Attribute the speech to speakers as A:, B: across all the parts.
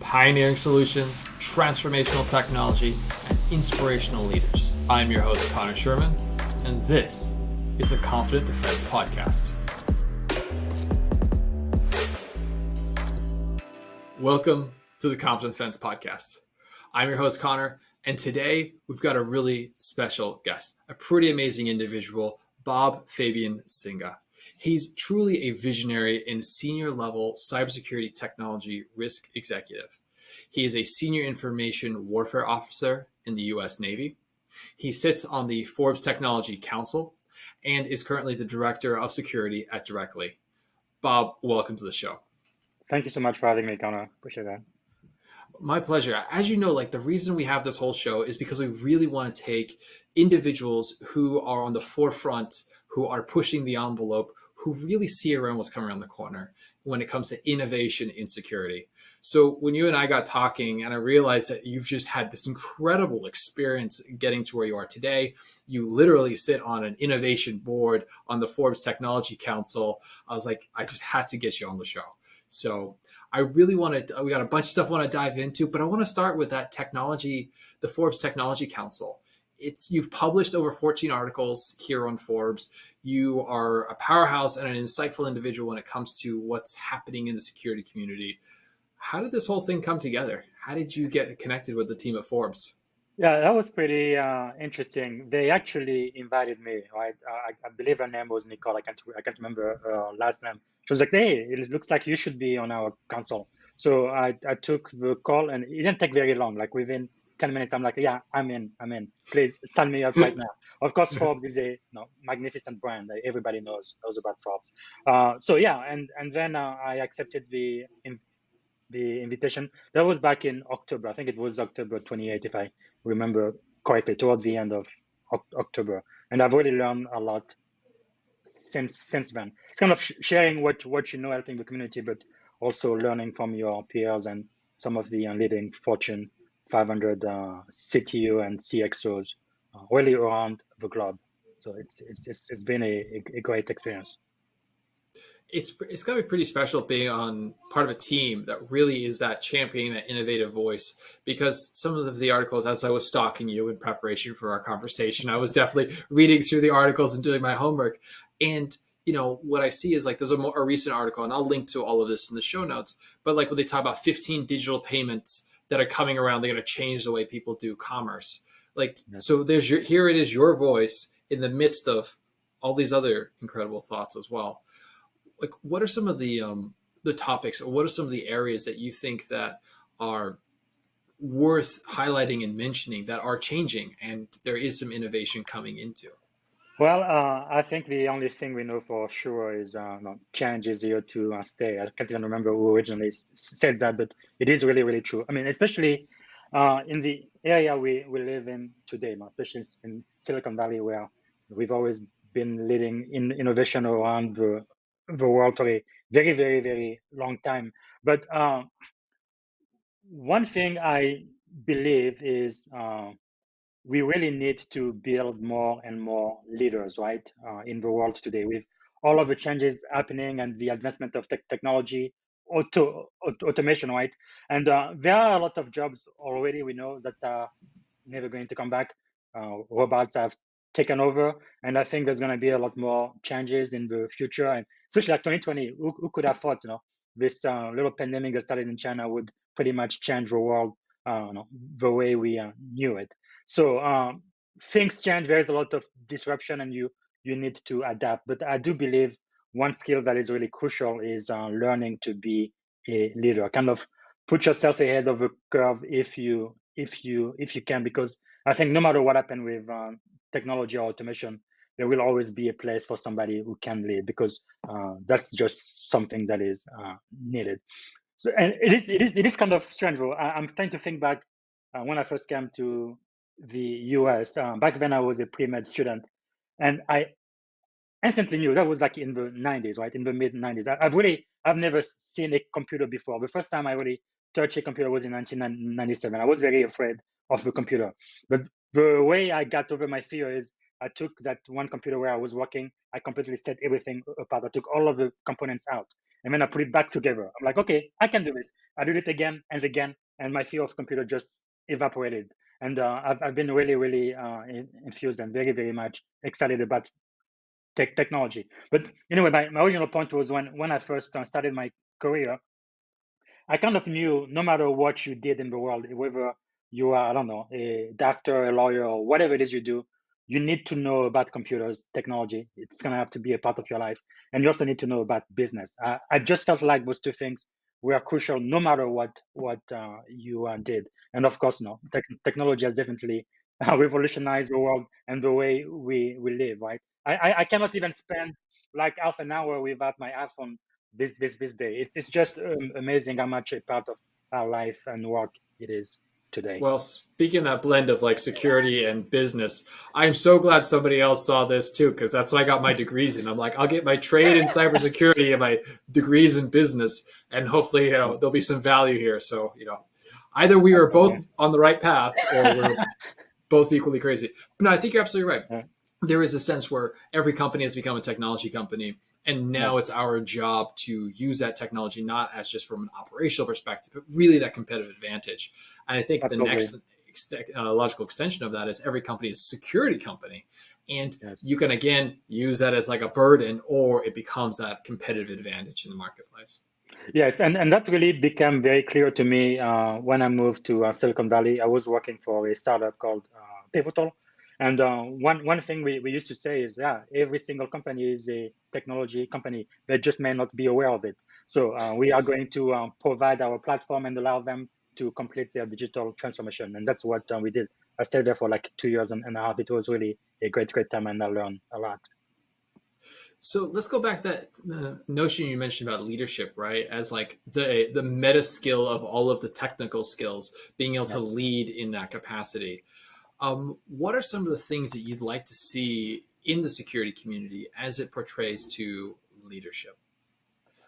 A: pioneering solutions, transformational technology, and inspirational leaders. I'm your host, Conor Sherman, and this is the Confident Defense Podcast. Welcome to the Confident Defense Podcast. I'm your host, Conor, and today we've got a really special guest, a pretty amazing individual, Fabien Zinga. He's truly a visionary and senior level cybersecurity technology risk executive. He is a senior information warfare officer in the US Navy. He sits on the Forbes Technology Council and is currently the director of security at Directly. Bob, welcome to the show.
B: Thank you so much for having me, Conor. Appreciate that.
A: My pleasure. As you know, the reason we have this whole show is because we really want to take individuals who are on the forefront, who are pushing the envelope, who really see around what's coming around the corner when it comes to innovation in security. So when you and I got talking and I realized that you've just had this incredible experience getting to where you are today, you literally sit on an innovation board on the Forbes Technology Council. I was like, I just had to get you on the show. So I really we got a bunch of stuff I want to dive into, but I want to start with that technology, the Forbes Technology Council. You've published over 14 articles here on Forbes. You are a powerhouse and an insightful individual when it comes to what's happening in the security community. How did this whole thing come together? How did you get connected with the team at Forbes?
B: Yeah, that was pretty interesting. They actually invited me, right? I believe her name was Nicole. I can't remember her last name. She was like, "Hey, it looks like you should be on our council." So I took the call, and it didn't take very long. Like within 10 minutes, I'm like, "Yeah, I'm in. Please sign me up right now." Of course, Forbes is a magnificent brand. Everybody knows about Forbes. So yeah, and then I accepted the invitation. That was back in October. I think it was October 28th, if I remember correctly, toward the end of October. And I've already learned a lot since then. It's kind of sharing what you know, helping the community, but also learning from your peers and some of the leading Fortune 500 CTO and CXOs really around the globe. So it's been a great experience.
A: It's got to be pretty special being on part of a team that really is that championing that innovative voice, because some of the articles, as I was stalking you in preparation for our conversation, I was definitely reading through the articles and doing my homework. And, what I see is there's a recent article, and I'll link to all of this in the show notes, but when they talk about 15 digital payments that are coming around, they're going to change the way people do commerce. So here it is, your voice in the midst of all these other incredible thoughts as well. What are some of the topics, or what are some of the areas that you think that are worth highlighting and mentioning that are changing and there is some innovation coming into?
B: Well, I think the only thing we know for sure is change is here to stay. I can't even remember who originally said that, but it is really, really true. I mean, especially in the area we live in today, especially in Silicon Valley, where we've always been leading in innovation around the world for a very, very, very long time. But one thing I believe is we really need to build more and more leaders, right, in the world today, with all of the changes happening and the advancement of technology, automation, right? And there are a lot of jobs already we know that are never going to come back. Robots have taken over, and I think there's going to be a lot more changes in the future, and especially 2020. Who could have thought, this little pandemic that started in China would pretty much change the world, the way we knew it. So things change. There's a lot of disruption, and you need to adapt. But I do believe one skill that is really crucial is learning to be a leader. Kind of put yourself ahead of the curve if you can, because I think no matter what happens with technology or automation, there will always be a place for somebody who can lead, because that's just something that is needed. So, and it is kind of strange, though. I'm trying to think back when I first came to the US. Back then, I was a pre-med student, and I instantly knew that was in the 90s, right? In the mid 90s. I've never seen a computer before. The first time I really touched a computer was in 1997. I was very afraid of the computer. But the way I got over my fear is I took that one computer where I was working, I completely set everything apart. I took all of the components out and then I put it back together. I'm like, okay, I can do this. I did it again and again, and my fear of computer just evaporated. And I've been really, really infused and very, very much excited about technology. But anyway, my original point was when I first started my career, I kind of knew no matter what you did in the world, whether you are, I don't know, a doctor, a lawyer, or whatever it is you do, you need to know about computers, technology. It's going to have to be a part of your life. And you also need to know about business. I just felt like those two things were crucial no matter what you did. And of course, no, technology has definitely revolutionized the world and the way we live, right? I cannot even spend like half an hour without my iPhone this day. It's just amazing how much a part of our life and work it is today.
A: Well, speaking of that blend of like security and business, I'm so glad somebody else saw this too, because that's what I got my degrees in. I'm like, I'll get my trade in cybersecurity and my degrees in business, and hopefully, there'll be some value here. So, either we were both on the right path or we're both equally crazy. But no, I think you're absolutely right.
B: Yeah.
A: There is a sense where every company has become a technology company. And now
B: Yes.
A: it's our job to use that technology, not as just from an operational perspective, but really that competitive advantage. And I think
B: Absolutely.
A: the next logical extension of that is every company is a security company. And
B: Yes.
A: you can, again, use that as like a burden, or it becomes that competitive advantage in the marketplace.
B: Yes, and that really became very clear to me when I moved to Silicon Valley. I was working for a startup called Pivotal, and one thing we used to say is, yeah, every single company is a technology company. They just may not be aware of it. So we are
A: Yes.
B: going to provide our platform and allow them to complete their digital transformation, and that's what we did. I stayed there for like 2 years and a half. It was really a great time, and I learned a lot.
A: So let's go back to that notion you mentioned about leadership, right? As like the meta skill of all of the technical skills, being able to
B: Yes.
A: lead in that capacity. What are some of the things that you'd like to see in the security community as it portrays to leadership?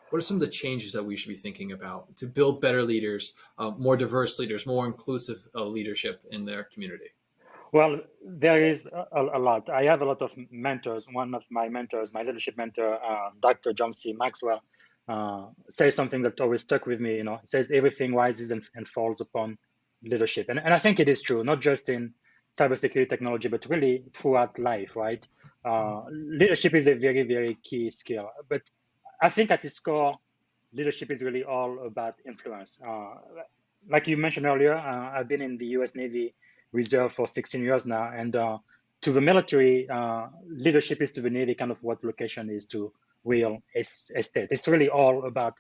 A: What are some of the changes that we should be thinking about to build better leaders, more diverse leaders, more inclusive leadership in their community?
B: Well, there is a lot. I have a lot of mentors. One of my mentors, my leadership mentor, Dr. John C. Maxwell, says something that always stuck with me. He says everything rises and falls upon leadership. And I think it is true, not just in cybersecurity technology, but really throughout life, right? Leadership is a very, very key skill. But I think at its core, leadership is really all about influence. Like you mentioned earlier, I've been in the U.S. Navy Reserve for 16 years now, and to the military, leadership is to the Navy kind of what vocation is to real estate. It's really all about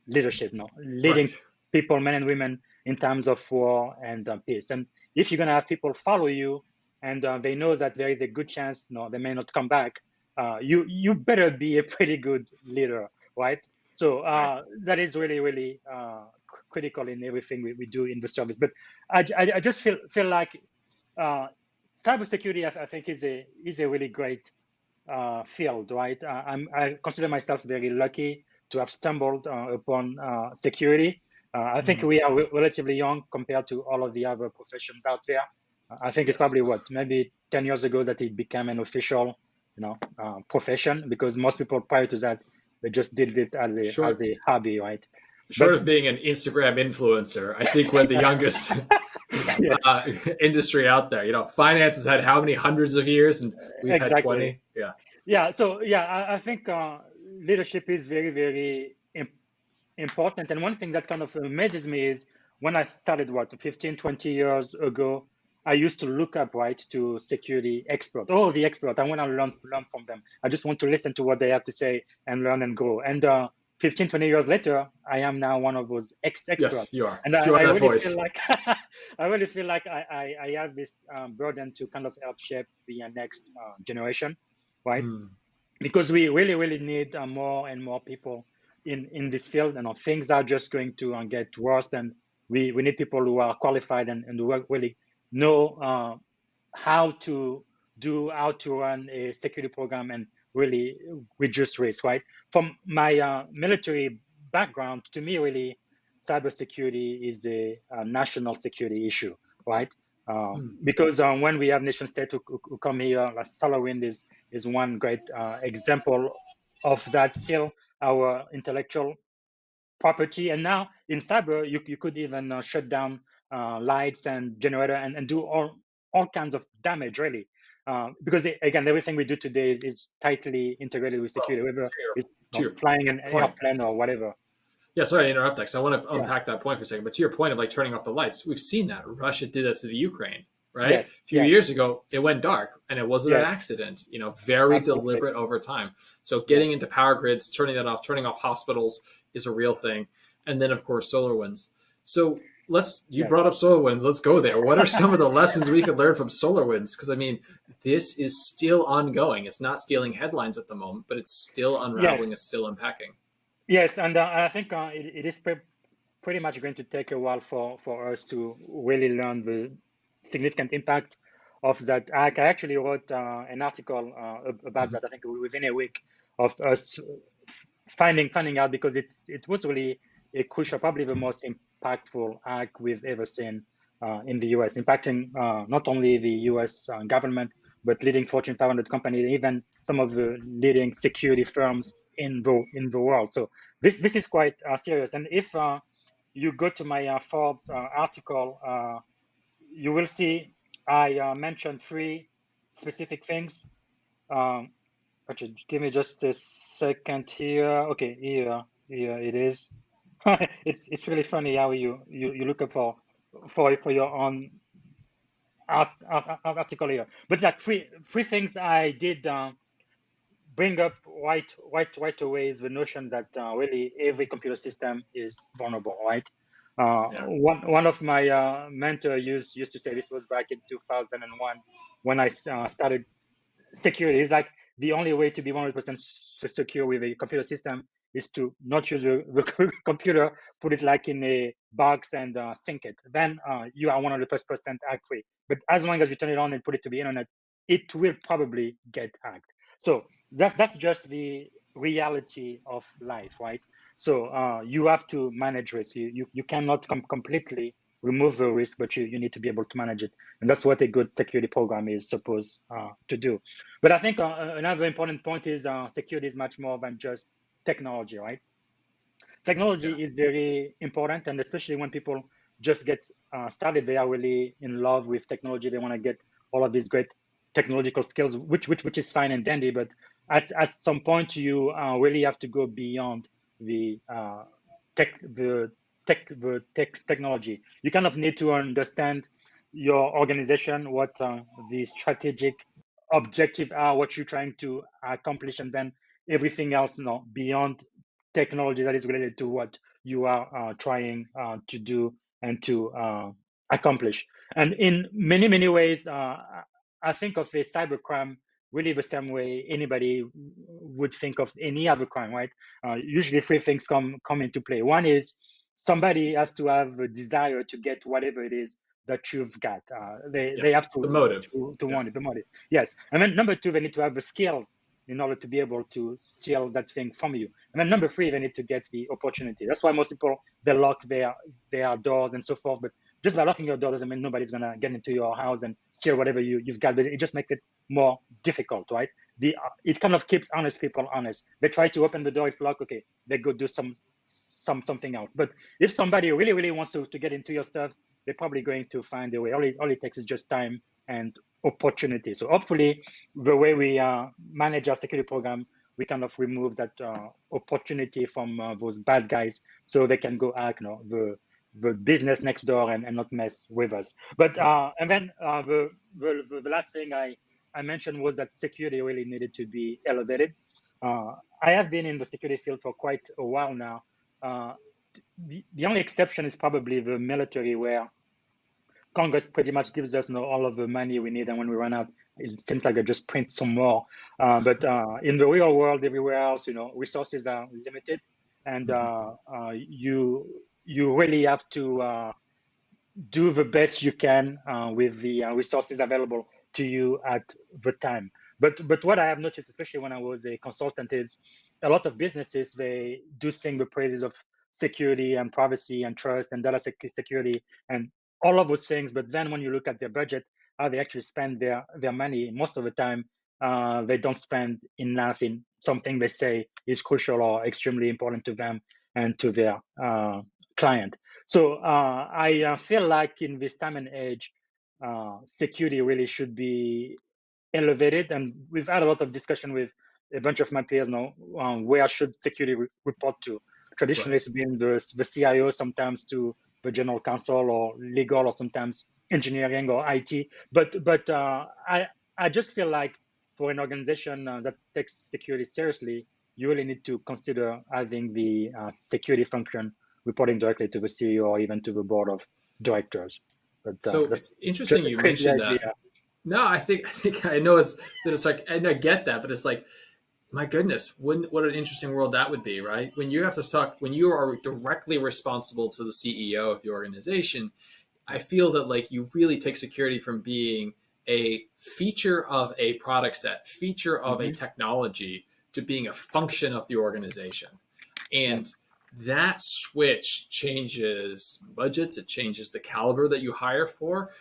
B: leadership, leading
A: Right.
B: people, men and women, in times of war and peace. And if you're going to have people follow you, and they know that there is a good chance, they may not come back, you better be a pretty good leader, right? So
A: Right.
B: that is really, really critical in everything we do in the service. But I just feel like uh, cybersecurity, I think, is a really great field, right? I consider myself very lucky to have stumbled upon security. I think
A: Mhm.
B: we are relatively young compared to all of the other professions out there. I think it's
A: Yes.
B: probably maybe 10 years ago that it became an official, profession, because most people prior to that, they just did it as a
A: Short
B: hobby, right?
A: short
B: But
A: of being an Instagram influencer, I think we're the youngest
B: yes,
A: uh, industry out there. Finance has had how many hundreds of years, and we've had
B: exactly.
A: 20. Yeah.
B: Yeah. So yeah, I think leadership is very, very important. And one thing that kind of amazes me is when I started, 15, 20 years ago, I used to look up, right, to security expert. Oh, the expert. I want to learn from them. I just want to listen to what they have to say and learn and grow. And 15, 20 years later, I am now one of those experts.
A: Yes, you are.
B: And
A: You are
B: I
A: that
B: really feel
A: voice.
B: like I really feel like I have this burden to kind of help shape the next generation, right?
A: Mm.
B: Because we really, really need more and more people in this field. And things are just going to get worse. And we need people who are qualified and who really know how to run a security program and really reduce risk, right? From my military background, to me, really, cybersecurity is a national security issue, right? Because when we have nation state who come here, like SolarWind is one great example of that. Still, our intellectual property, and now in cyber, you could even shut down lights and generator and do all kinds of damage, really. Because again, everything we do today is tightly integrated with
A: Well,
B: security, whether it's
A: to your
B: flying an
A: point,
B: airplane or whatever.
A: yeah, sorry to interrupt that because I want to
B: Yeah.
A: unpack that point for a second. But to your point of like turning off the lights, we've seen that Russia did that to the Ukraine, right?
B: Yes.
A: A few years
B: Yes.
A: ago, it went dark, and it wasn't an
B: Yes.
A: accident. Very
B: Absolutely.
A: deliberate over time. So getting
B: Yes.
A: into power grids, turning that off, turning off hospitals is a real thing. And then of course solar winds. So you brought
B: Yes.
A: up solar winds. Let's go there. What are some of the lessons we could learn from solar winds? Because I mean, this is still ongoing. It's not stealing headlines at the moment, but it's still unraveling.
B: Yes.
A: It's still unpacking.
B: Yes. And I think it is pretty much going to take a while for us to really learn the significant impact of that. I actually wrote an article about
A: Mm-hmm.
B: that. I think within a week of us finding out, because it was really a crucial, probably the most impactful hack we've ever seen in the US, impacting not only the US government, but leading Fortune 500 companies, even some of the leading security firms in the world. So this is quite serious. And if you go to my Forbes article, you will see I mentioned three specific things. Um, okay, give me just a second here. Okay, here it is. It's really funny how you look up for your own article here. But like three things I did bring up right away is the notion that really every computer system is vulnerable, right?
A: Yeah.
B: One of my mentor used to say, this was back in 2001 when I started security. It's like the only way to be 100% secure with a computer system is to not use the computer, put it like in a box and sync it. Then you are 100% hack free. But as long as you turn it on and put it to the internet, it will probably get hacked. So that's just the reality of life, right? So you have to manage risk. You cannot completely remove the risk, but you need to be able to manage it. And that's what a good security program is supposed to do. But I think another important point is security is much more than just technology, right?
A: Yeah.
B: Technology is very important, and especially when people just get started, they are really in love with technology. They want to get all of these great technological skills, which is fine and dandy. But at some point, you really have to go beyond the technology. You kind of need to understand your organization, what the strategic objective are, what you're trying to accomplish, and then everything else, beyond technology that is related to what you are trying to do and to accomplish. And in many ways, I think of a cybercrime really the same way anybody would think of any other crime, right? Usually three things come into play. One is somebody has to have a desire to get whatever it is that you've got.
A: Yeah.
B: They have
A: The
B: to
A: motive. Yeah.
B: want it, the motive. Yes. And then number two, they need to have the skills in order to be able to steal that thing from you. And then number three, they need to get the opportunity. That's why most people, they lock their doors and so forth. But just by locking your door doesn't mean nobody's gonna get into your house and steal whatever you've got. But it just makes it more difficult, right? It kind of keeps honest people honest. They try to open the door, it's locked. Okay, they go do something else. But if somebody really wants to get into your stuff, they're probably going to find a way. All it takes is just time and opportunity. So hopefully, the way we manage our security program, we kind of remove that opportunity from those bad guys, so they can go hack, the business next door and not mess with us. But and then the last thing I mentioned was that security really needed to be elevated. I have been in the security field for quite a while now. The only exception is probably the military, where Congress pretty much gives us all of the money we need, and when we run out, it seems like they just print some more. But in the real world, everywhere else, resources are limited, and
A: Mm-hmm.
B: you really have to do the best you can with the resources available to you at the time. But what I have noticed, especially when I was a consultant, is a lot of businesses, they do sing the praises of security and privacy and trust and data security, and all of those things. But then when you look at their budget, how they actually spend their money, most of the time, they don't spend enough in something they say is crucial or extremely important to them and to their client. So I feel like in this time and age, security really should be elevated. And we've had a lot of discussion with a bunch of my peers now. Where should security report to? Traditionally,
A: Right.
B: it's been the CIO, sometimes to the general counsel, or legal, or sometimes engineering or IT. But I just feel like for an organization that takes security seriously, you really need to consider having the security function reporting directly to the CEO or even to the board of directors. But
A: So
B: that's
A: it's
B: just
A: interesting
B: a
A: you
B: crazy
A: mentioned
B: idea.
A: that. No, I think I know it's that it's like, and I get that, but it's like, my goodness, what an interesting world that would be, right? When you have to talk, when you are directly responsible to the CEO of the organization, I
B: Yes.
A: feel that like you really take security from being a feature of a product set, feature of a
B: Hmm.
A: technology, to being a function of the organization. And
B: Yes.
A: that switch changes budgets, it changes the caliber that you hire for.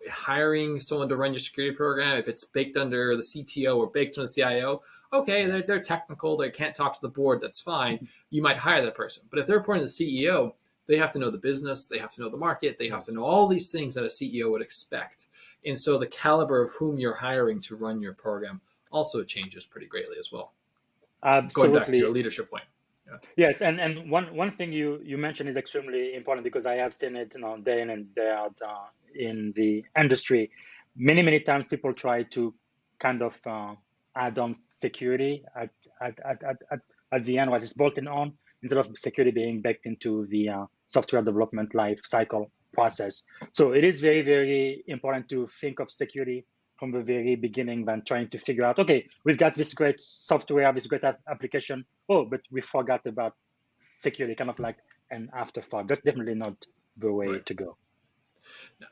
A: Hiring someone to run your security program, if it's baked under the CTO or baked under the CIO, okay,
B: Yes.
A: they're technical, they can't talk to the board, that's fine. You might hire that person. But if they're reporting to the CEO, they have to know the business, they have to know the market, they have to
B: Yes.
A: know all these things that a CEO would expect. And so the caliber of whom you're hiring to run your program also changes pretty greatly as well. Going back to your
B: Absolutely.
A: leadership point. Yeah.
B: Yes, and one thing you mentioned is extremely important because I have seen it, day in and day out in the industry. Many times people try to kind of add on security at the end, what is bolted on, instead of security being baked into the software development life cycle process. So it is very important to think of security from the very beginning than trying to figure out, okay, we've got this great software, this great application. Oh, but we forgot about security, kind of like an afterthought. That's definitely not the way
A: Right.
B: to go.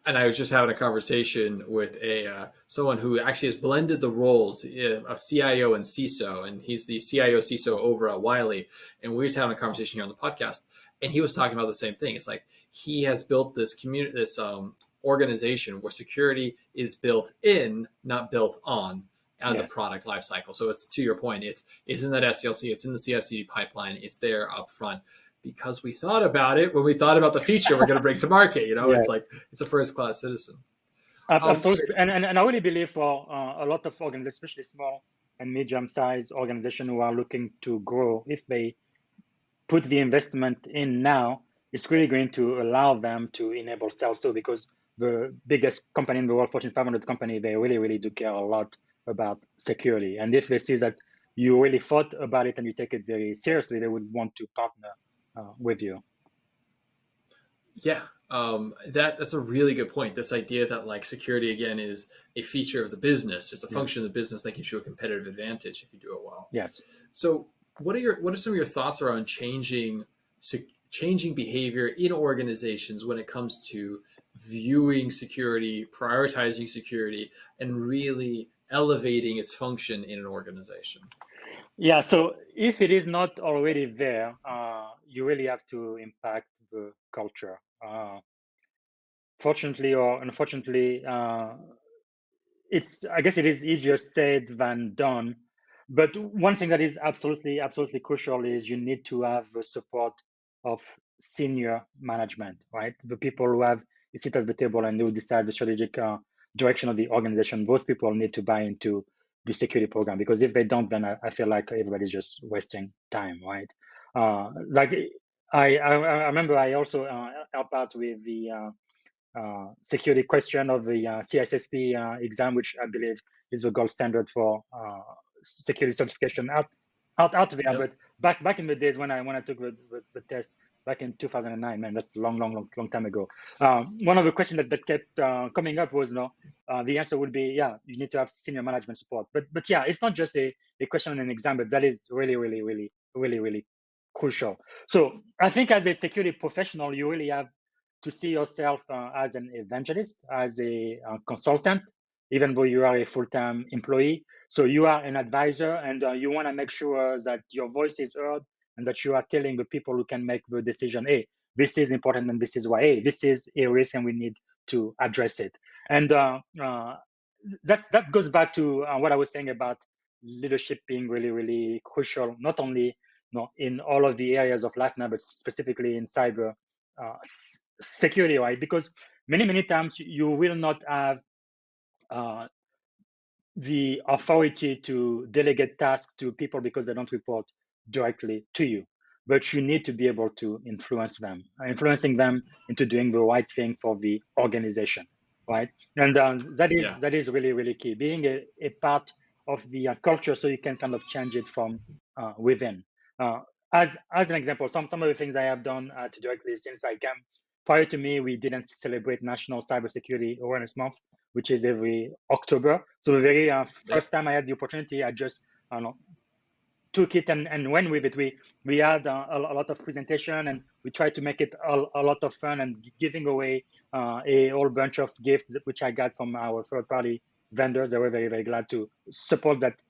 A: And I was just having a conversation with a someone who actually has blended the roles of CIO and CISO, and he's the CIO CISO over at Wiley. And we were just having a conversation here on the podcast, and he was talking about the same thing. It's like he has built this community, this organization where security is built in, not built on the
B: Yes.
A: product lifecycle. So it's, to your point, it's in that SDLC, it's in the CI/CD pipeline, it's there up front because we thought about it when we thought about the feature we're going to bring to market. It's like
B: Yes.
A: it's a first class citizen.
B: Absolutely. And I really believe for a lot of organizations, especially small and medium-sized organizations who are looking to grow, if they put the investment in now, it's really going to allow them to enable sales too, because the biggest company in the world, Fortune 500 company, they really do care a lot about security. And if they see that you really thought about it and you take it very seriously, they would want to partner with you.
A: Yeah, that's a really good point. This idea that like security again is a feature of the business, it's a
B: Yes.
A: function of the business that gives you a competitive advantage if you do it well.
B: Yes.
A: So, what are some of your thoughts around changing behavior in organizations when it comes to viewing security, prioritizing security, and really elevating its function in an organization?
B: Yeah, so if it is not already there, you really have to impact the culture. Fortunately or unfortunately, I guess it is easier said than done. But one thing that is absolutely crucial is you need to have the support of senior management, right? The people who have a seat at the table and who decide the strategic direction of the organization. Those people need to buy into the security program, because if they don't, then I feel like everybody's just wasting time, right? Like I remember I also help out with the security question of the CSSP exam, which I believe is the gold standard for security certification out there.
A: Yep.
B: But back in the days when I took the test back in 2009, man, that's a long time ago. One of the questions that kept coming up was, the answer would be, yeah, you need to have senior management support. But yeah, it's not just a question on an exam, but that is really crucial. So I think as a security professional, you really have to see yourself as an evangelist, as a consultant, even though you are a full-time employee. So you are an advisor, and you want to make sure that your voice is heard and that you are telling the people who can make the decision, hey, this is important and this is why, hey, this is a risk and we need to address it. And that goes back to what I was saying about leadership being really, really crucial, not only in all of the areas of life now, but specifically in cyber security, right? Because many times you will not have uh, the authority to delegate tasks to people because they don't report directly to you. But you need to be able to influencing them into doing the right thing for the organization, right? And
A: Yeah.
B: that is really, really key. Being a part of the culture, so you can kind of change it from within. Uh, as an example, some of the things I have done directly since I came. Prior to me, we didn't celebrate National Cybersecurity Awareness Month, which is every October. So the very
A: Yeah.
B: first time I had the opportunity, I just took it and went with it. We had a lot of presentation and we tried to make it a lot of fun and giving away a whole bunch of gifts, which I got from our third party vendors. They were very, very glad to support that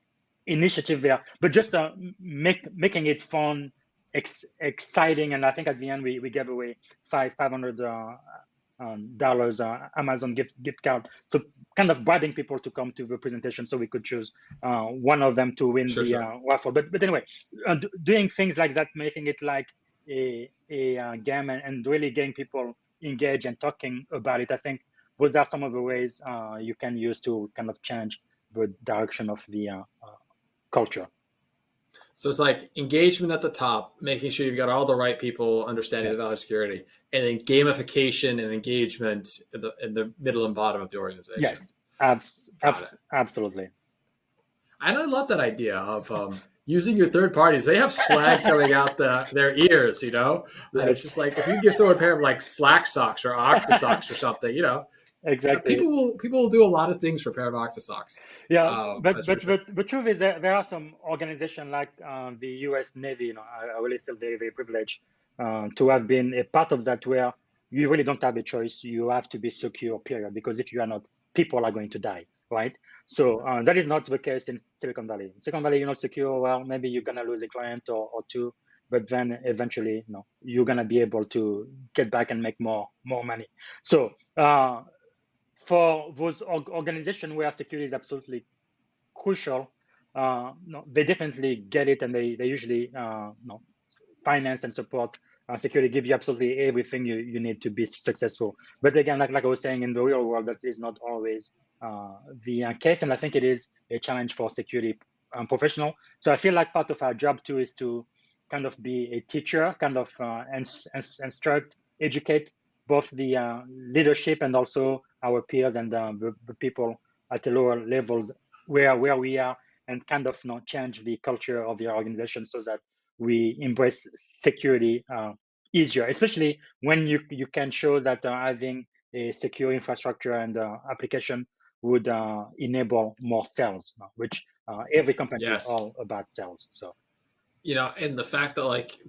B: initiative there, but just making it fun, exciting. And I think at the end we gave away $500 dollars Amazon gift card. So kind of bribing people to come to the presentation so we could choose one of them to win
A: Sure.
B: the
A: Sure.
B: raffle. But anyway, doing things like that, making it like a game and really getting people engaged and talking about it. I think those are some of the ways you can use to kind of change the direction of the culture.
A: So it's like engagement at the top, making sure you've got all the right people understanding
B: Yes.
A: the value of security, and then gamification and engagement in the middle and bottom of the organization.
B: Yes.
A: Got it.
B: Absolutely.
A: And I love that idea of using your third parties. They have swag coming out their ears, and it's
B: Yes.
A: just like if you give someone a pair of like Slack socks or Octa socks or something,
B: Exactly.
A: people will do a lot of things for a pair of Octa socks.
B: Yeah,
A: That's for sure.
B: but the truth is that there are some organizations like the U.S. Navy. I really feel very, very privileged to have been a part of that, where you really don't have a choice. You have to be secure, period. Because if you are not, people are going to die, right? So that is not the case in Silicon Valley. In Silicon Valley, you're not secure. Well, maybe you're gonna lose a client or two, but then eventually, you're gonna be able to get back and make more money. So. For those organizations where security is absolutely crucial, no, they definitely get it, and they usually no, finance and support security, give you absolutely everything you need to be successful. But again, like I was saying, in the real world, that is not always the case, and I think it is a challenge for security professional. So I feel like part of our job too is to kind of be a teacher, kind of instruct, educate both the leadership and also our peers and the people at the lower levels where we are, and kind of change the culture of the organization so that we embrace security easier, especially when you can show that having a secure infrastructure and application would enable more sales, which every company is
A: Yes.
B: all about sales. So
A: And the fact that like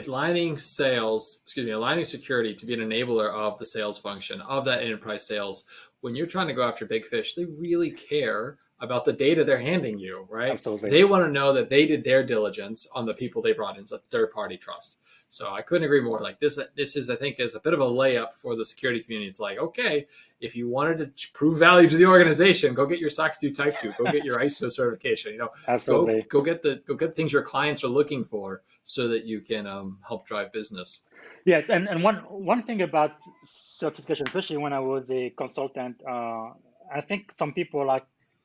A: aligning security to be an enabler of the sales function of that enterprise sales. When you're trying to go after big fish, they really care about the data they're handing you, right?
B: absolutely.
A: They want to know that they did their diligence on the people they brought in, so third party trust. So I couldn't agree more. Like this is, I think, is a bit of a layup for the security community. It's like, okay, if you wanted to prove value to the organization, go get your SOC 2 Type 2, go get your ISO certification.
B: Absolutely.
A: Go get the things your clients are looking for, so that you can help drive business.
B: Yes, and one thing about certification, especially when I was a consultant, I think some people are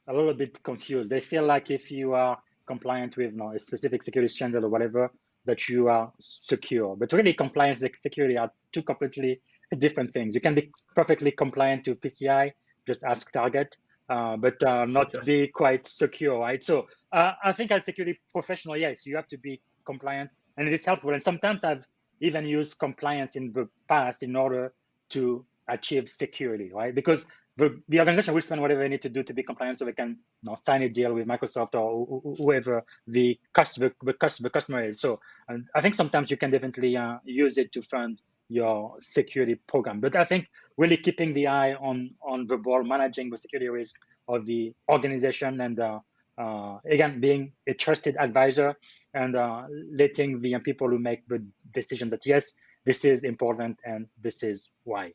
B: a little bit confused. They feel like if you are compliant with a specific security standard or whatever, that you are secure. But really, compliance and security are two completely different things. You can be perfectly compliant to PCI, just ask Target, but not
A: Yes.
B: be quite secure, right? So I think as a security professional, yes, you have to be compliant, and it is helpful. And sometimes I've even use compliance in the past in order to achieve security, right? Because the organization will spend whatever they need to do to be compliant so they can sign a deal with Microsoft or whoever the customer is. So I think sometimes you can definitely use it to fund your security program. But I think really keeping the eye on the ball, managing the security risk of the organization, and again, being a trusted advisor and letting the people who make the decision that yes, this is important and this is why.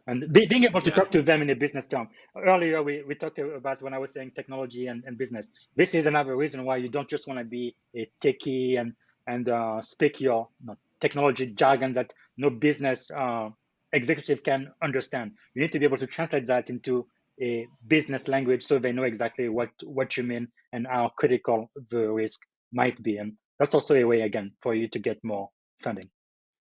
B: And being able to
A: Yeah.
B: talk to them in a business term. Earlier, we talked about when I was saying technology and business. This is another reason why you don't just want to be a techie and speak your technology jargon that no business executive can understand. You need to be able to translate that into a business language so they know exactly what you mean and how critical the risk might be. And that's also a way, again, for you to get more funding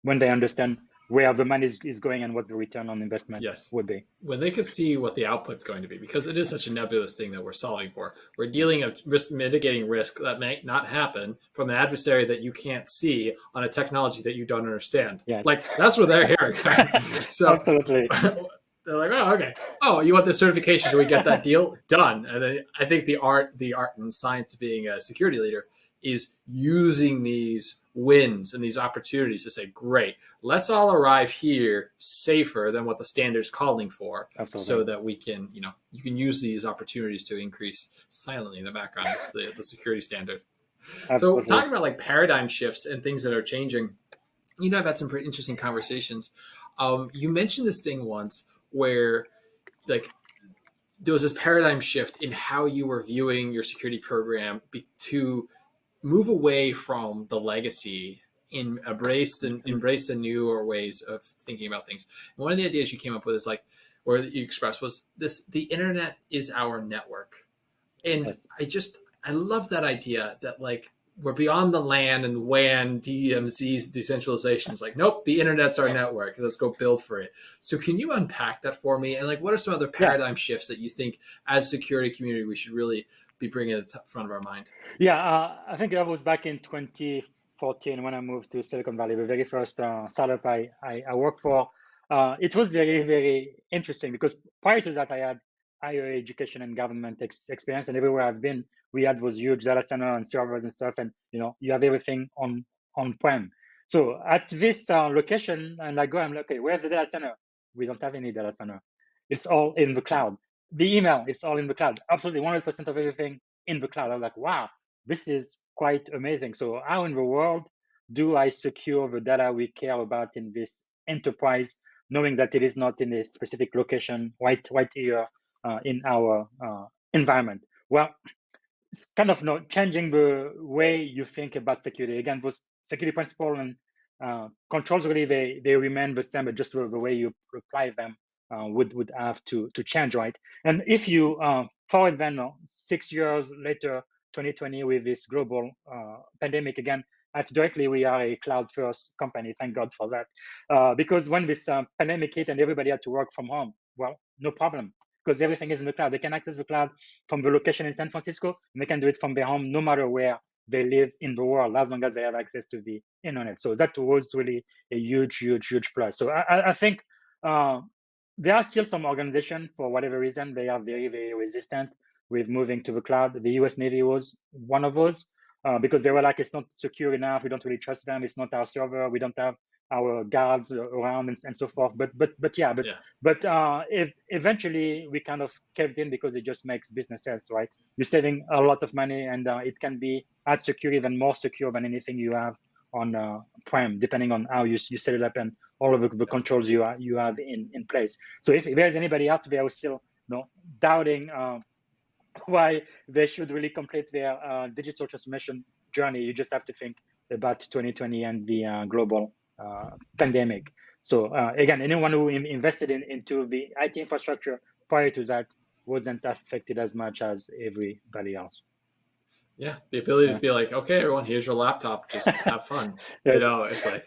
B: when they understand where the money is going and what the return on investment
A: Yes.
B: would be.
A: When they could see what the output's going to be, because it is such a nebulous thing that we're solving for. We're dealing with risk, mitigating risk that may not happen from an adversary that you can't see on a technology that you don't understand.
B: Yes.
A: Like, that's what they're hearing. So
B: absolutely.
A: they're like, oh, okay. Oh, you want the certification? Should we get that deal? Done. And then I think the art and science of being a security leader is using these wins and these opportunities to say, great, let's all arrive here safer than what the standard's calling for.
B: Absolutely.
A: So that we can, you can use these opportunities to increase silently in the background, the security standard.
B: Absolutely.
A: So talking about like paradigm shifts and things that are changing, I've had some pretty interesting conversations. You mentioned this thing once where like there was this paradigm shift in how you were viewing your security program to move away from the legacy and embrace the newer ways of thinking about things. And one of the ideas you came up with is like, or you expressed was this: the internet is our network. And
B: yes.
A: I love that idea that like we're beyond the LAN and WAN, DMZ's decentralization. It's like, nope, the internet's our network. Let's go build for it. So can you unpack that for me? And like, what are some other paradigm shifts that you think as a security community we should really be bringing to the front of our mind?
B: Yeah, I think that was back in 2014 when I moved to Silicon Valley, the very first startup I worked for. It was very, very interesting because prior to that, I had higher education and government experience, and everywhere I've been, we had those huge data center and servers and stuff, and you have everything on-prem. So at this location, and I go, I'm like, okay, where's the data center? We don't have any data center. It's all in the cloud. The email, it's all in the cloud. Absolutely, 100% of everything in the cloud. I'm like, wow, this is quite amazing. So how in the world do I secure the data we care about in this enterprise, knowing that it is not in a specific location right here in our environment? Well, it's kind of changing the way you think about security. Again, those security principles and controls really they remain the same, but just the way you apply them would have to change, right? And if you forward then 6 years later, 2020, with this global pandemic again, at Directly we are a cloud first company. Thank God for that, because when this pandemic hit and everybody had to work from home, well, no problem, because everything is in the cloud. They can access the cloud from the location in San Francisco, and they can do it from their home no matter where they live in the world, as long as they have access to the internet. So that was really a huge, huge, huge plus. So I think there are still some organizations, for whatever reason, they are very, very resistant with moving to the cloud. The US Navy was one of those because they were like, it's not secure enough. We don't really trust them. It's not our server. We don't have our guards around and so forth. But if eventually we kind of caved in because it just makes business sense, right? You're saving a lot of money, and it can be as secure, even more secure than anything you have on prem, depending on how you set it up and all of the controls you have in place. So if there's anybody out there who's still doubting why they should really complete their digital transformation journey, you just have to think about 2020 and the global pandemic. So again, anyone who invested into the IT infrastructure prior to that wasn't affected as much as everybody else.
A: Yeah, the ability to be like, okay, everyone, here's your laptop, just have fun.
B: Yes.
A: It's like,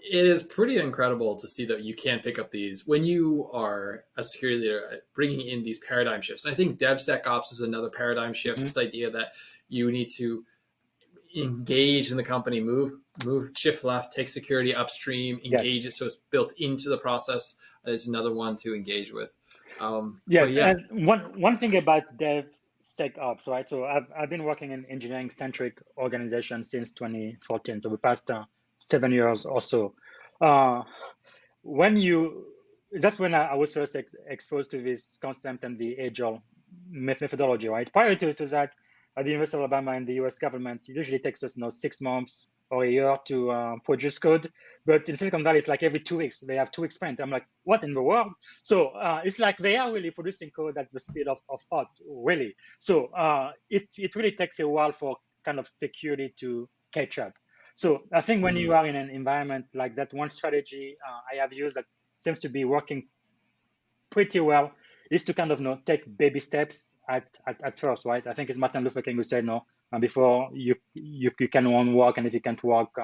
A: it is pretty incredible to see that you can pick up these when you are a security leader, bringing in these paradigm shifts. And I think Devstack Ops is another paradigm shift. This idea that you need to engage in the company, move shift left, take security upstream, engage it so it's built into the process. It's another one to engage with.
B: And one thing about DevSecOps, right? So I've been working in engineering centric organizations since 2014, so the past 7 years or so. That's when I was first exposed to this concept and the agile methodology, right? Prior to that, at the University of Alabama in the US government, it usually takes us 6 months or a year to produce code. But in Silicon Valley, it's like every 2 weeks, they have 2 weeks sprint. I'm like, what in the world? So it's like they are really producing code at the speed of thought, really. So it really takes a while for kind of security to catch up. So I think when you are in an environment like that, one strategy I have used that seems to be working pretty well is to kind of take baby steps at first, right? I think it's Martin Luther King who said no, before you can walk, and if you can't walk,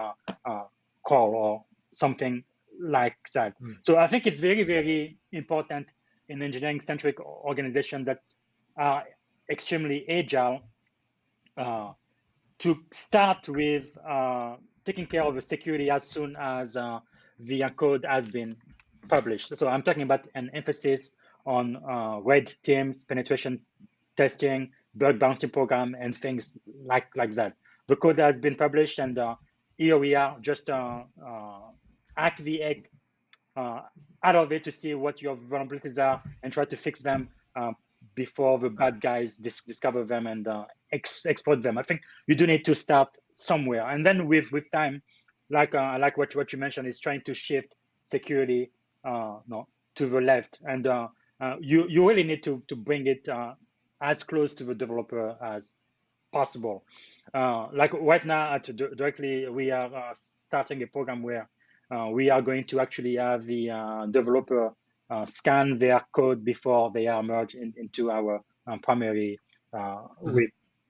B: crawl or something like that. So I think it's very, very important in engineering centric organizations that are extremely agile to start with taking care of the security as soon as the code has been published. So I'm talking about an emphasis on red teams, penetration testing, bug bounty program, and things like that. The code has been published, and here we are just hack the egg out of it to see what your vulnerabilities are and try to fix them before the bad guys discover them and exploit them. I think you do need to start somewhere, and then with time, like what you mentioned, is trying to shift security no, to the left, and you really need to bring it as close to the developer as possible. Like right now at Directly, we are starting a program where we are going to actually have the developer scan their code before they are merged into our primary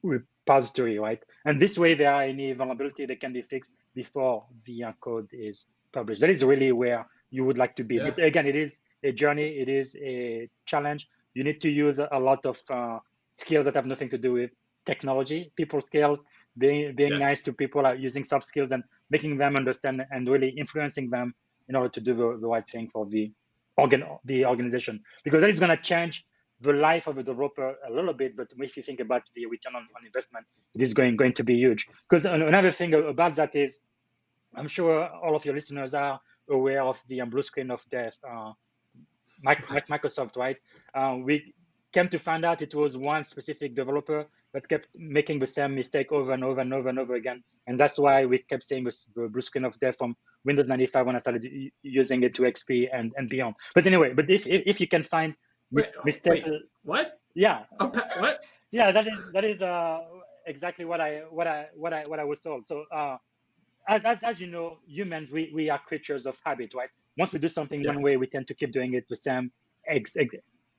B: repository, right? And this way, there are any vulnerability that can be fixed before the code is published. That is really where you would like to be.
A: Yeah.
B: But again, it is a journey. It is a challenge. You need to use a lot of skills that have nothing to do with technology, people skills, being
A: Yes.
B: nice to people, using soft skills and making them understand and really influencing them in order to do the right thing for the organization, because that is going to change the life of a developer a little bit. But if you think about the return on investment, it is going to be huge. Because another thing about that is, I'm sure all of your listeners are aware of the blue screen of death, Microsoft, right? We came to find out it was one specific developer that kept making the same mistake over and over and over and over again. And that's why we kept seeing the blue screen of death from Windows 95 when I started using it to XP and beyond. But anyway, but if you can find mistake,
A: what?
B: Yeah.
A: What?
B: Yeah, that is exactly what I was told. So as you know, humans, we are creatures of habit, right? Once we do something one way, we tend to keep doing it the same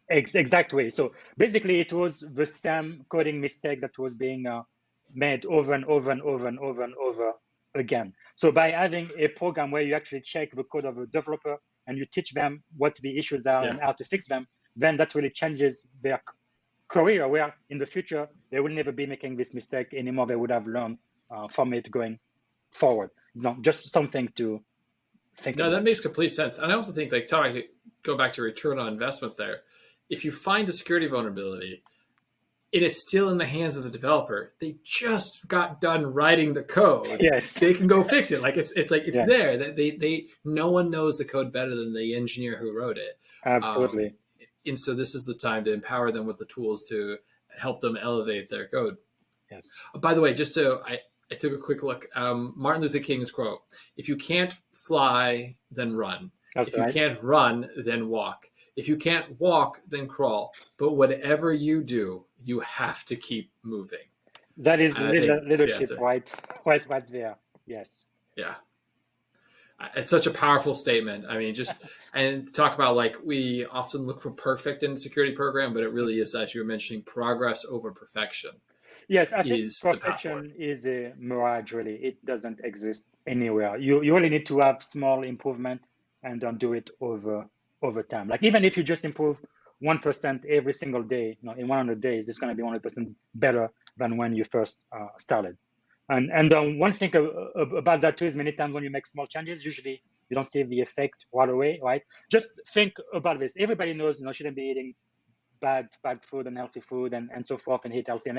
B: exact way. So basically, it was the same coding mistake that was being made over and over and over and over and over again. So by having a program where you actually check the code of a developer and you teach them what the issues are and how to fix them, then that really changes their career, where in the future they will never be making this mistake anymore. They would have learned from it going forward. Just something to think about.
A: No, that makes complete sense. And I also think, like, Tom, go back to return on investment there. If you find a security vulnerability and it's still in the hands of the developer, they just got done writing the code.
B: Yes,
A: they can go fix it. Like it's there. They no one knows the code better than the engineer who wrote it.
B: Absolutely.
A: And so this is the time to empower them with the tools to help them elevate their code.
B: Yes.
A: By the way, I took a quick look. Martin Luther King's quote: "If you can't fly, then run. If you can't run, then walk. If you can't walk, then crawl. But whatever you do, you have to keep moving."
B: That is leadership, right there. Yes.
A: Yeah. It's such a powerful statement. I mean, and talk about, like, we often look for perfect in the security program, but it really is, as you were mentioning, progress over perfection.
B: Yes, I think perfection is a mirage, really. It doesn't exist anywhere. You really need to have small improvement and don't do it over time. Like, even if you just improve 1% every single day, in 100 days, it's going to be 100% better than when you first started. And one thing about that too is, many times when you make small changes, usually you don't see the effect right away, right? Just think about this. Everybody knows, shouldn't be eating bad food and healthy food and so forth, and eat healthy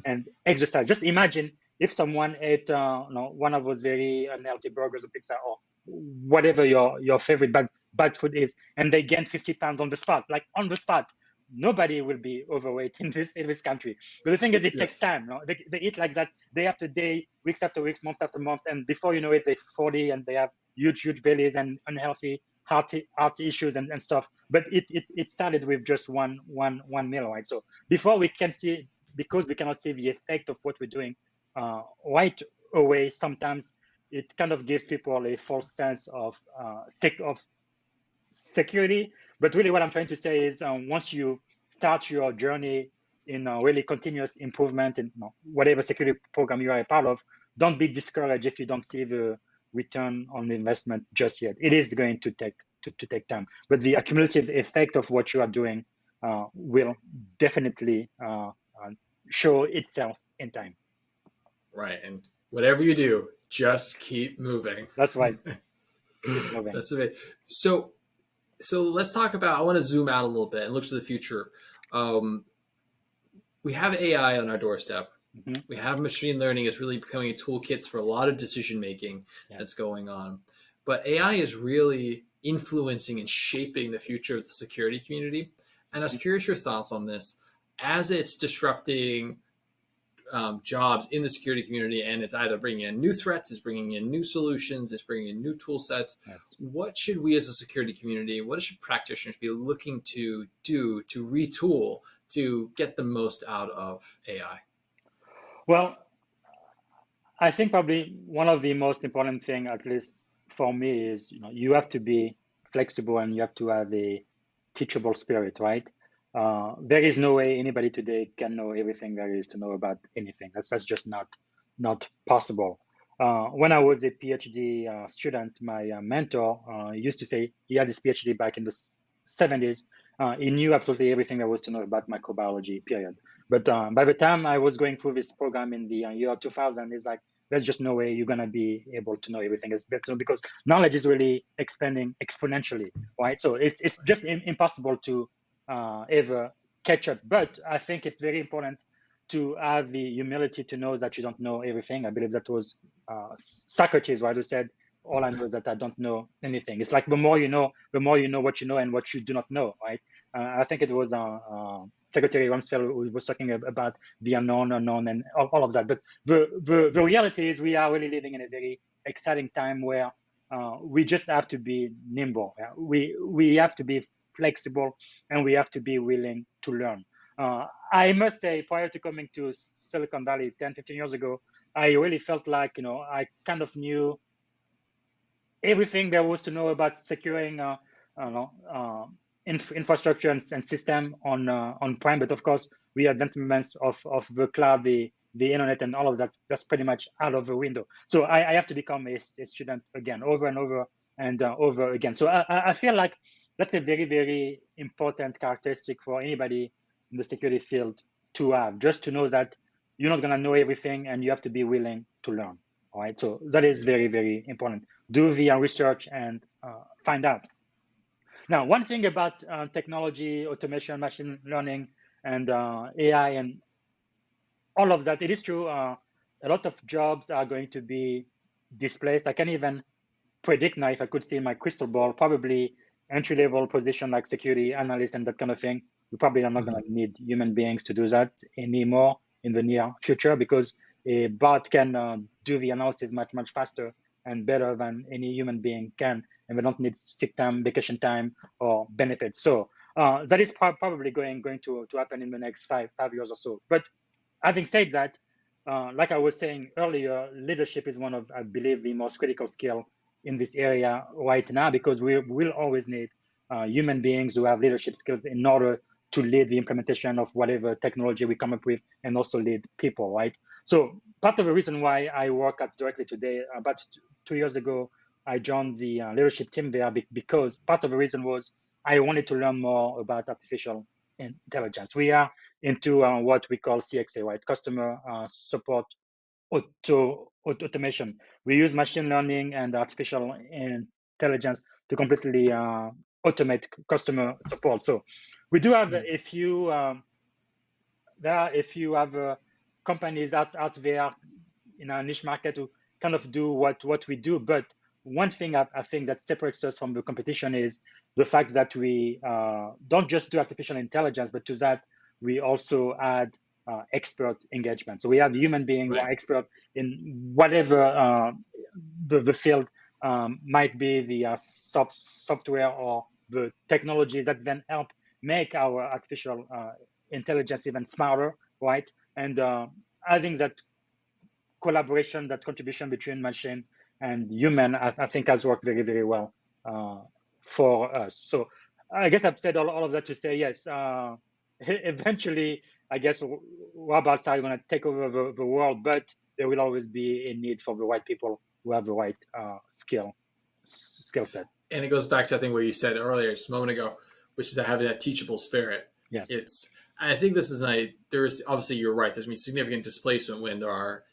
B: and exercise. Just imagine if someone ate one of those very unhealthy burgers or pizza or whatever your favorite bad food is, and they gain 50 pounds on the spot, like on the spot. nobody will be overweight in this country. But the thing is, it takes
A: Yes.
B: time. No? They eat like that day after day, weeks after weeks, month after month, and before you know it, they're 40 and they have huge bellies and unhealthy heart issues and stuff. But it started with just one meal, right? So before we can see, because we cannot see the effect of what we're doing right away, sometimes it kind of gives people a false sense of security. But really, what I'm trying to say is, once you start your journey in really continuous improvement in whatever security program you are a part of, don't be discouraged if you don't see the return on the investment just yet. It is going to take time, but the accumulative effect of what you are doing will definitely show itself in time.
A: Right. And whatever you do, just keep moving.
B: That's right. Keep moving.
A: That's it. So let's talk about, I want to zoom out a little bit and look to the future. We have AI on our doorstep.
B: Mm-hmm.
A: We have machine learning is really becoming a toolkit for a lot of decision making
B: Yes.
A: that's going on. But AI is really influencing and shaping the future of the security community. And I was curious your thoughts on this as it's disrupting jobs in the security community, and it's either bringing in new threats, it's bringing in new solutions, it's bringing in new tool sets.
B: Yes.
A: What should we as a security community, what should practitioners be looking to do to retool to get the most out of AI?
B: Well, I think probably one of the most important thing, at least for me, is you have to be flexible and you have to have a teachable spirit, right? There is no way anybody today can know everything there is to know about anything. That's just not possible. When I was a PhD student, my mentor used to say he had his PhD back in the 70s. He knew absolutely everything there was to know about microbiology, period. But by the time I was going through this program in the year 2000, it's like, there's just no way you're going to be able to know everything as best, because knowledge is really expanding exponentially, right? So it's just impossible to ever catch up. But I think it's very important to have the humility to know that you don't know everything. I believe that was Socrates, right, who said, all I know is that I don't know anything. It's like the more you know what you know and what you do not know, right? I think it was Secretary Rumsfeld who was talking about the unknown, and all of that. But the reality is we are really living in a very exciting time where we just have to be nimble. Yeah? We have to be flexible, and we have to be willing to learn. I must say, prior to coming to Silicon Valley 10, 15 years ago, I really felt like, I kind of knew everything there was to know about securing infrastructure and system on prem. But of course, we have advancements of the cloud, the internet, and all of that. That's pretty much out of the window. So I have to become a student again, over and over and over again. So I feel like that's a very, very important characteristic for anybody in the security field to have, just to know that you're not going to know everything and you have to be willing to learn. All right. So that is very, very important. Do the research and find out. Now, one thing about technology, automation, machine learning, and AI, and all of that, it is true. A lot of jobs are going to be displaced. I can't even predict now, if I could see in my crystal ball, probably entry-level position like security analyst and that kind of thing. We probably are not going to need human beings to do that anymore in the near future, because a bot can do the analysis much faster and better than any human being can, and we don't need sick time, vacation time, or benefits. So that is probably going to happen in the next five years or so. But having said that, like I was saying earlier, leadership is one of, I believe, the most critical skill in this area right now, because we will always need human beings who have leadership skills in order to lead the implementation of whatever technology we come up with, and also lead people, right? So part of the reason why I work at Directly today, about 2 years ago, I joined the leadership team there, because part of the reason was I wanted to learn more about artificial intelligence. We are into what we call CXA, right? Customer support automation. We use machine learning and artificial intelligence to completely automate customer support. So we do have a few companies out there in our niche market to kind of do what we do. But one thing I think that separates us from the competition is the fact that we don't just do artificial intelligence, but to that we also add expert engagement. So we have human beings who
A: Right.
B: are expert in whatever the field might be, the software or the technologies that then help make our artificial intelligence even smarter, right? And I think that collaboration, that contribution between machine and human, I think has worked very, very well for us. So I guess I've said all of that to say, yes, eventually, I guess robots are going to take over the world, but there will always be a need for the right people who have the right skill set.
A: And it goes back to, I think, what you said earlier, just a moment ago, which is that having that teachable spirit.
B: Yes.
A: It's, I think this is there's obviously, you're right, there's been significant displacement when there are,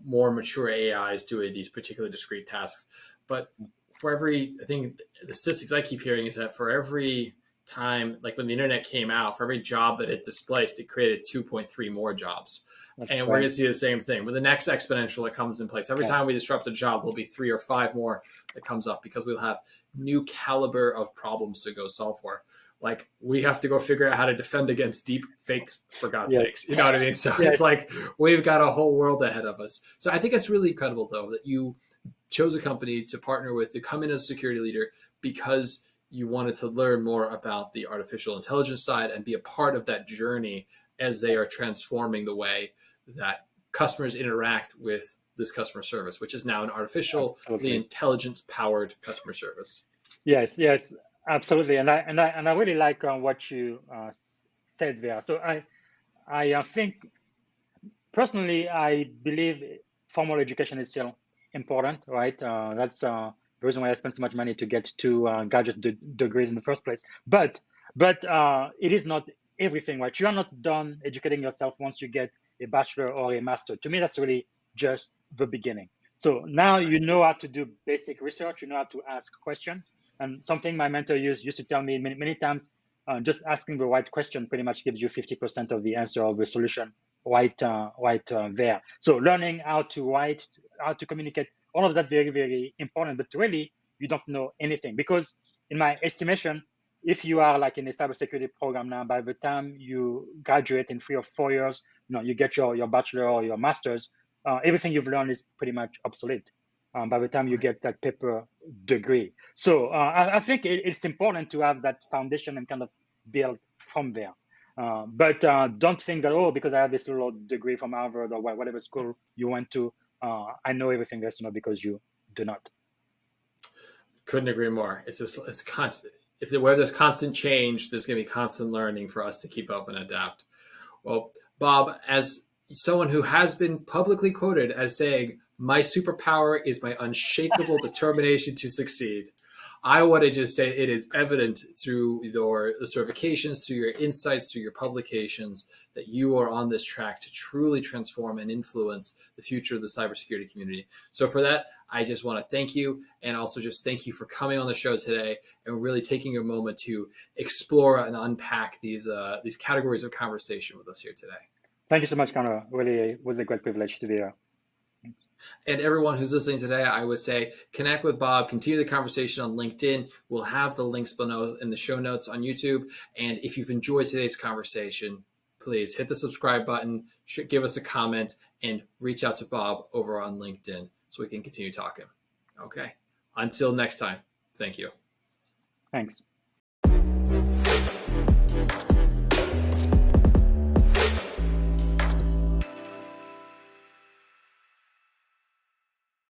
A: more mature AIs doing these particular discrete tasks. But for every, I think the statistics I keep hearing is that for every time, like when the internet came out, for every job that it displaced, it created 2.3 more jobs.
B: That's
A: and
B: right.
A: We're going to see the same thing with the next exponential that comes in place. Every time we disrupt a job, there'll be 3 or 5 more that comes up because we'll have new caliber of problems to go solve for. Like, we have to go figure out how to defend against deep fakes, for God's sakes. You know what I mean? So it's like we've got a whole world ahead of us. So I think it's really incredible, though, that you chose a company to partner with to come in as a security leader because you wanted to learn more about the artificial intelligence side and be a part of that journey as they are transforming the way that customers interact with this customer service, which is now an artificially intelligence-powered customer service.
B: Yes, absolutely. And I really like what you said there. So I think personally, I believe formal education is still important, right? That's the reason why I spent so much money to get 2 graduate degrees in the first place. But it is not everything, right? You are not done educating yourself once you get a bachelor or a master. To me, that's really just the beginning. So now you know how to do basic research, you know how to ask questions. And something my mentor used to tell me many times, just asking the right question pretty much gives you 50% of the answer of the solution right there. So learning how to write, how to communicate, all of that very, very important. But really, you don't know anything because in my estimation, if you are like in a cybersecurity program now, by the time you graduate in 3 or 4 years, you get your bachelor or your master's, everything you've learned is pretty much obsolete by the time you get that paper degree. So I think it's important to have that foundation and kind of build from there. But don't think that, because I have this little degree from Harvard or whatever school you went to, I know everything there's to know, because you do not.
A: Couldn't agree more. It's constant. Where there's constant change, there's going to be constant learning for us to keep up and adapt. Well, Bob, as someone who has been publicly quoted as saying, "My superpower is my unshakable determination to succeed," I want to just say it is evident through your certifications, through your insights, through your publications, that you are on this track to truly transform and influence the future of the cybersecurity community. So for that, I just want to thank you, and also just thank you for coming on the show today and really taking a moment to explore and unpack these categories of conversation with us here today.
B: Thank you so much, Conor. Really, it was a great privilege to be here.
A: And everyone who's listening today, I would say connect with Bob, continue the conversation on LinkedIn. We'll have the links below in the show notes on YouTube. And if you've enjoyed today's conversation, please hit the subscribe button, give us a comment, and reach out to Bob over on LinkedIn so we can continue talking. Okay. Until next time, thank you.
B: Thanks.